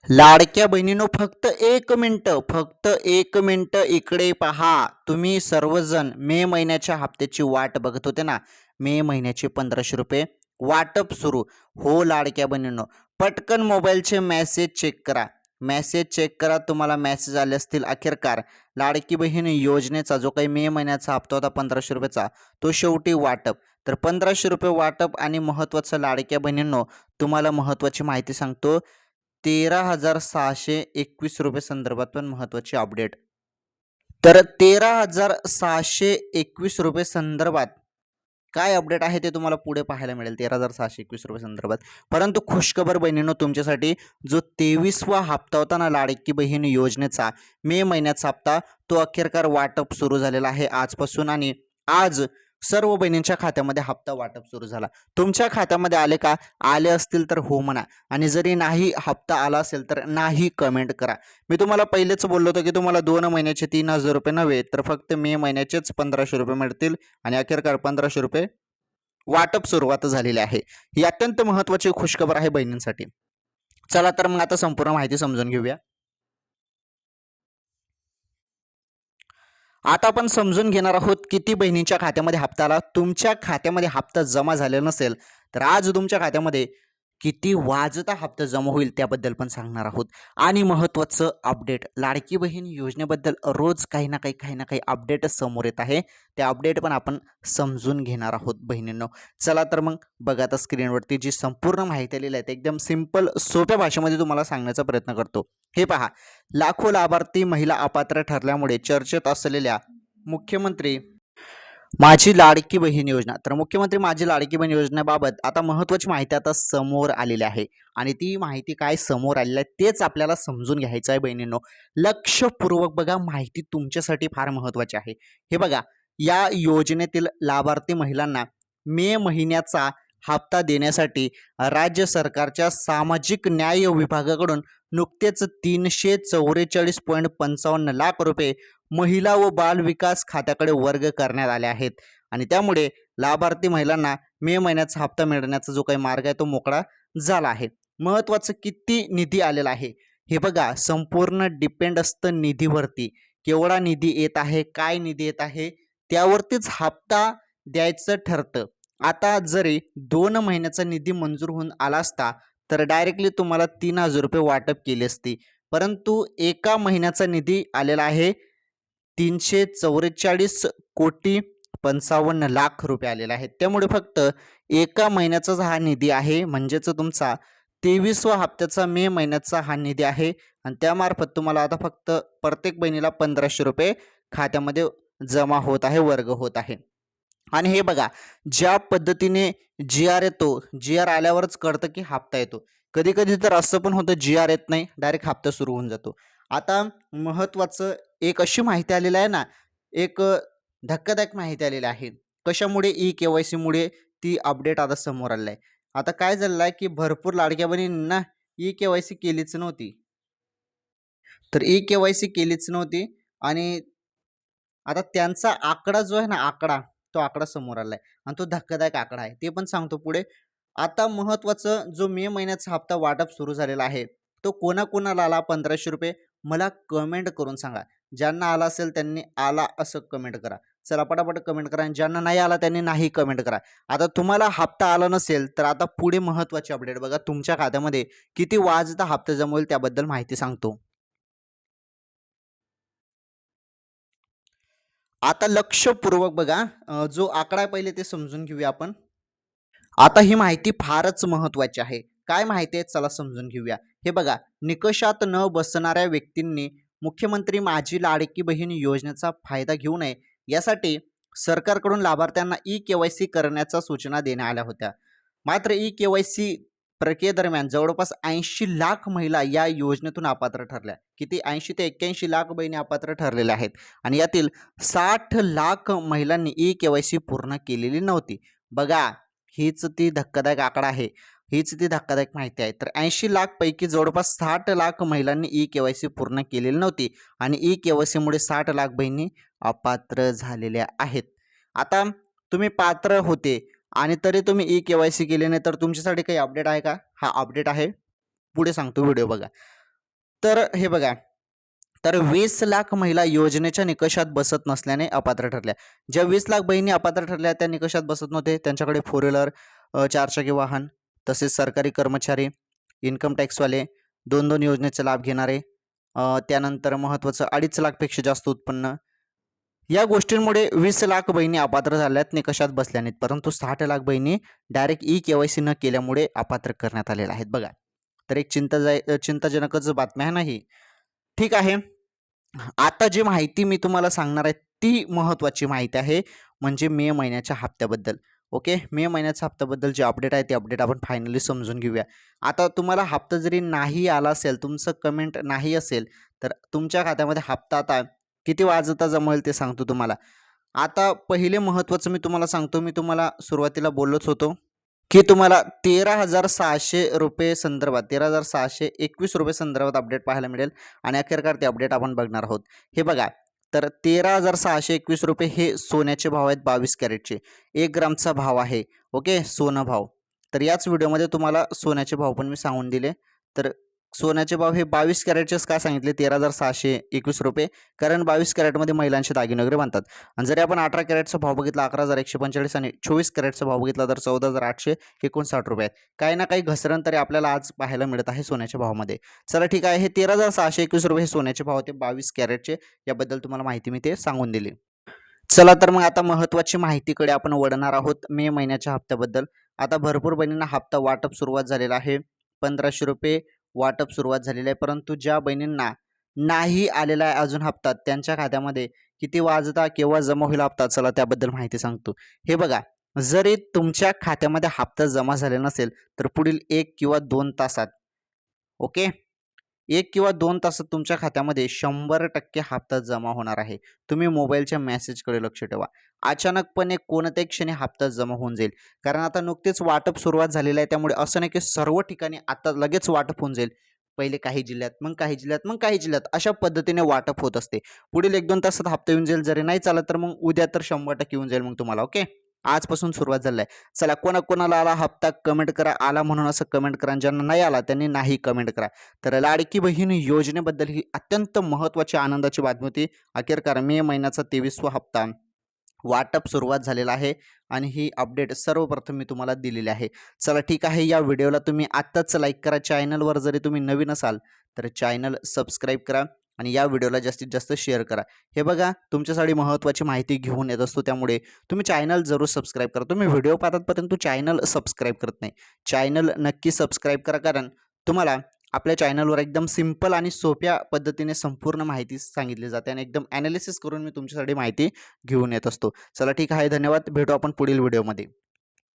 लाडक्या बहिणीनो, फक्त एक मिनिट इकडे पहा. तुम्ही सर्वजण मे महिन्याच्या हप्त्याची वाट बघत होते ना. मे महिन्याचे 1500 रुपये वाटप सुरू. हो लाडक्या बहिणींनो, पटकन मोबाईलचे मेसेज चेक करा. तुम्हाला मेसेज आले असतील. अखेरकार लाडकी बहीण योजनेचा जो काही मे महिन्याचा हप्ता होता 1500 रुपयाचा, तो शेवटी वाटप. तर 1500 रुपये वाटप आणि महत्त्वाचं लाडक्या बहिणींनो, तुम्हाला महत्त्वाची माहिती सांगतो. 13,621 रुपये संदर्भात पण महत्त्वाची अपडेट. तर 13,621 रुपये संदर्भात काय अपडेट आहे ते तुम्हाला पुढे पाहायला मिळेल. 13,621 रुपये संदर्भात. परंतु खुशखबर बहिणींनो तुमच्यासाठी, जो 23वा हप्ता होता ना लाडकी बहीण योजनेचा, मे महिन्याचा हप्ता, तो अखेरकार वाटप सुरू झालेला आहे आजपासून. आणि आज सर्व बहिणींच्या खात्यामध्ये हप्ता वाटप सुरू झाला. तुमच्या खात्यामध्ये आले का? आले असतील तर हो म्हणा, आणि जरी नाही हप्ता आला असेल तर नाही कमेंट करा. मी तुम्हाला पहिलेच बोललो होतो की तुम्हाला 2 महिन्याचे 3,000 रुपये नव्हे, तर फक्त मे महिन्याचेच 1500 रुपये मिळतील. आणि अखेरकार 1500 रुपये वाटप सुरुवात झालेली आहे. ही अत्यंत महत्त्वाची खुशखबर आहे बहिणींसाठी. चला तर मग आता संपूर्ण माहिती समजून घेऊया. आता आपण समजून घेणार आहोत किती बहिणींच्या खात्यामध्ये हप्ता आला. तुमच्या खात्यामध्ये हप्ता जमा झालेला नसेल तर आज तुमच्या खात्यामध्ये किती वाजता हप्ता जमा होईल त्याबद्दल पण सांगणार आहोत. आणि महत्त्वाचं अपडेट, लाडकी बहीण योजनेबद्दल रोज काही ना काही अपडेट समोर येत आहे. ते अपडेट पण आपण समजून घेणार आहोत बहिणींनो. चला तर मग बघा, आता स्क्रीनवरती जी संपूर्ण माहिती आलेली आहे ते एकदम सिंपल सोप्या भाषेमध्ये तुम्हाला सांगण्याचा प्रयत्न करतो. हे पहा, लाखो लाभार्थी महिला अपात्र ठरल्यामुळे चर्चेत असलेल्या मुख्यमंत्री माझी लाडकी बहीण योजना, तर मुख्यमंत्री माझी लाडकी बहीण योजनेबाबत आता महत्त्वाची माहिती आता समोर आलेली आहे. आणि ती माहिती काय समोर आलेली आहे तेच आपल्याला समजून घ्यायचं आहे बहिणींनो. लक्षपूर्वक बघा, माहिती तुमच्यासाठी फार महत्त्वाची आहे. हे बघा, या योजनेतील लाभार्थी महिलांना मे महिन्याचा हप्ता देण्यासाठी राज्य सरकारच्या सामाजिक न्याय विभागाकडून नुकतेच 344.55 लाख रुपये महिला व बाल विकास खात्याकडे वर्ग करण्यात आले आहेत. आणि त्यामुळे लाभार्थी महिलांना मे महिन्याचा हप्ता मिळण्याचा जो काही मार्ग आहे तो मोकळा झाला आहे. महत्त्वाचं, किती निधी आलेला आहे हे बघा, संपूर्ण डिपेंड असतं निधीवरती. केवढा निधी येत आहे, काय निधी येत आहे, त्यावरतीच हप्ता द्यायचं ठरतं. आता जरी 2 महिन्याचा निधी मंजूर होऊन आला असता तर डायरेक्टली तुम्हाला 3,000 रुपये वाटप केले असते. परंतु एका महिन्याचा निधी आलेला आहे 344,55,00,000 रुपये आलेला आहे. त्यामुळे फक्त एका महिन्याचाच हा निधी आहे, म्हणजेच तुमचा 23वा हप्त्याचा मे महिन्याचा हा निधी आहे. आणि त्यामार्फत तुम्हाला आता फक्त प्रत्येक बहिणीला 1500 रुपये खात्यामध्ये जमा होत आहे, वर्ग होत आहे. आणि हे बघा, ज्या पद्धतीने जी आर येतो, जी आर आल्यावरच कळतं की हप्ता येतो. कधी कधी तर असं पण होतं, जी आर येत नाही, डायरेक्ट हप्ता सुरू होऊन जातो. आता महत्त्वाचं, एक अशी माहिती आलेली आहे ना, एक धक्कादायक माहिती आलेली आहे. कशामुळे? ई-के-वाय-सी मुळे ती अपडेट आता समोर आलेलं आहे. आता काय झालेलं आहे की भरपूर लाडक्या बहिणींना ई-के-वाय-सी केलीच नव्हती. तर ई-के-वाय-सी केलीच नव्हती आणि आता त्यांचा आकडा जो आहे ना, तो आकडा समोर आलाय आणि तो धक्कादायक आकडा आहे. ते पण सांगतो पुढे. आता महत्त्वाचं, जो मे महिन्याचा हप्ता वाटप सुरू झालेला आहे, तो कोणाकोणाला आला 1500 रुपये? मला कमेंट करून सांगा. ज्यांना आला असेल त्यांनी आला असं कमेंट करा. चला पटापट कमेंट करा, आणि ज्यांना नाही आला त्यांनी नाही कमेंट करा. आता तुम्हाला हप्ता आला नसेल तर आता पुढे महत्त्वाची अपडेट बघा, तुमच्या खात्यामध्ये किती वाजता हप्ता जमा होईल त्याबद्दल माहिती सांगतो. आता लक्षपूर्वक बघा, जो आकडा आहे पहिले ते समजून घेऊया आपण. आता ही माहिती फारच महत्त्वाची आहे. काय माहिती आहे चला समजून घेऊया. हे बघा, निकषात न बसणाऱ्या व्यक्तींनी मुख्यमंत्री माझी लाडकी बहीण योजनेचा फायदा घेऊ नये यासाठी सरकारकडून लाभार्थ्यांना ई-के-वाय-सी करण्याच्या सूचना देण्यात आल्या होत्या. मात्र ई-के-वाय-सी प्रक्रियेदरम्यान जवळपास 80 लाख महिला या योजनेतून अपात्र ठरल्या. किती? 80 ते 81 लाख बहिणी अपात्र ठरलेल्या आहेत. आणि यातील 60 लाख महिलांनी ई-के-वाय-सी पूर्ण केलेली नव्हती. बघा, हीच ती धक्कादायक आकडा आहे. हीच ती धक्कादायक माहिती आहे. तर 80 लाख पैकी जवळपास 60 लाख महिलांनी ई-के-वाय-सी पूर्ण केलेली नव्हती. आणि ई-के-वाय-सीमुळे 60 लाख बहिणी अपात्र झालेल्या आहेत. आता तुम्ही पात्र होते आणि तरी तुम्ही ई-के-वाय-सी केली नाही, तर तुमच्यासाठी काही अपडेट आहे का? हा अपडेट आहे. पुढे सांगतो, व्हिडिओ बघा. तर हे बघा, तर 20 लाख महिला योजनेच्या निकषात बसत नसल्याने अपात्र ठरल्या. ज्या 20 लाख बहिणी अपात्र ठरल्या त्या निकषात बसत नव्हते. त्यांच्याकडे फोर व्हीलर, चारचाकी वाहन, तसेच सरकारी कर्मचारी, इन्कम टॅक्सवाले, 2-2 योजनेचा लाभ घेणारे, त्यानंतर महत्त्वाचं 2.5 लाखपेक्षा जास्त उत्पन्न. या गोष्टींमुळे 20 लाख बहिणी अपात्र झाल्यात, निकषात बसल्या नाहीत. परंतु 60 लाख बहिणी डायरेक्ट ई-के-वाय-सी न केल्यामुळे अपात्र करण्यात आलेल्या आहेत बघा. तर एक चिंताजनकच बातमी आहे ना ही. ठीक आहे. आता जी माहिती मी तुम्हाला सांगणार आहे ती महत्त्वाची माहिती आहे, म्हणजे मे महिन्याच्या हप्त्याबद्दल. ओके. मे महिन्याच्या हप्त्याबद्दल जे अपडेट आहे ते अपडेट आपण फायनली समजून घेऊया. आता तुम्हाला हप्ता जरी नाही आला असेल, तुमचं कमेंट नाही असेल, तर तुमच्या खात्यामध्ये हप्ता आता किती वाजता जमा होईल ते सांगतो तुम्हाला. आता पहिले महत्त्वाचं मी तुम्हाला सांगतो, मी तुम्हाला सुरुवातीला बोललोच होतो की तुम्हाला ₹13,600 संदर्भात ₹13,621 संदर्भात अपडेट पाहायला मिळेल आणि अखेरकार ते अपडेट आपण बघणार आहोत. हे बघा, तर ₹13,621 हे सोन्याचे भाव आहेत 22 कॅरेटचे. 1 ग्रामचा भाव आहे. ओके, सोनं भाव. तर याच व्हिडिओमध्ये तुम्हाला सोन्याचे भाव पण मी सांगून दिले. तर सोन्याचे भाव हे 22 कॅरेटचेच का सांगितले ₹13,621, कारण 22 कॅरेटमध्ये महिलांचे दागिने वगैरे बनतात. आणि जरी आपण 18 कॅरेटचा भाव बघितला 11,145 आणि 24 कॅरेटचा भाव बघितला तर ₹14,859 आहेत. काही ना काही घसरण तरी आपल्याला आज पाहायला मिळत आहे सोन्याच्या भावामध्ये. चला ठीक आहे, हे ₹13,621 हे सोन्याचे भाव होते 22 कॅरेटचे. याबद्दल तुम्हाला माहिती मी ते सांगून दिली. चला तर मग आता महत्त्वाची माहितीकडे आपण वळणार आहोत मे महिन्याच्या हप्त्याबद्दल. आता भरपूर बहिणींना हप्ता वाटप सुरुवात झालेला आहे. ₹1,500 वाटप सुरुवात झालेली आहे. परंतु ज्या बहिणींना नाही आलेला आहे अजून हप्ता, त्यांच्या खात्यामध्ये किती वाजता केव्हा जमा होईल हप्ता, चला त्याबद्दल माहिती सांगतो. हे बघा, जरी तुमच्या खात्यामध्ये हप्ता जमा झालेला नसेल तर पुढील 1 किंवा 2 तासात, ओके, 1 किंवा 2 तासात तुमच्या खात्यामध्ये 100% हप्ता जमा होणार आहे. तुम्ही मोबाईलच्या मेसेजकडे लक्ष ठेवा. अचानकपणे कोणत्याही क्षणी हप्ता जमा होऊन जाईल. कारण आता नुकतेच वाटप सुरुवात झालेलं आहे, त्यामुळे असं नाही की सर्व ठिकाणी आता लगेच वाटप होऊन जाईल. पहिले काही जिल्ह्यात, मग काही जिल्ह्यात, मग काही जिल्ह्यात, अशा पद्धतीने वाटप होत असते. पुढील 1-2 तासात हप्ता येऊन जाईल. जरी नाही चालत तर मग उद्या तर 100% येऊन जाईल मग तुम्हाला. ओके. आजपासून सुरुवात झाली आहे. चला, कोणाकोणाला आला हप्ता कमेंट करा. आला म्हणून असं कमेंट करा. ज्यांना नाही आला त्यांनी नाही कमेंट करा. तर लाडकी बहीण योजनेबद्दल ही अत्यंत महत्त्वाची आनंदाची बातमी होती. अखेरकार मे महिन्याचा 23वा हप्ता वाटप सुरुवात झालेला आहे आणि ही अपडेट सर्वप्रथम मी तुम्हाला दिलेली आहे. चला ठीक आहे, या व्हिडिओला तुम्ही आत्ताच लाईक करा. चॅनलवर जरी तुम्ही नवीन असाल तर चॅनल सबस्क्राईब करा आणि या व्हिडिओला जास्तीत जास्त शेअर करा. हे बघा, तुमच्यासाठी महत्त्वाची माहिती घेऊन येत असतो, त्यामुळे तुम्ही चॅनल जरूर सबस्क्राईब करा. तुम्ही व्हिडिओ पाहतात परंतु चॅनल सबस्क्राईब करत नाही. चॅनल नक्की सबस्क्राईब करा, कारण तुम्हाला आपल्या चॅनलवर एकदम सिंपल आणि सोप्या पद्धतीने संपूर्ण माहिती सांगितली जाते आणि एकदम ॲनालिसिस करून मी तुमच्यासाठी माहिती घेऊन येत असतो. चला ठीक आहे, धन्यवाद. भेटू आपण पुढील व्हिडिओमध्ये.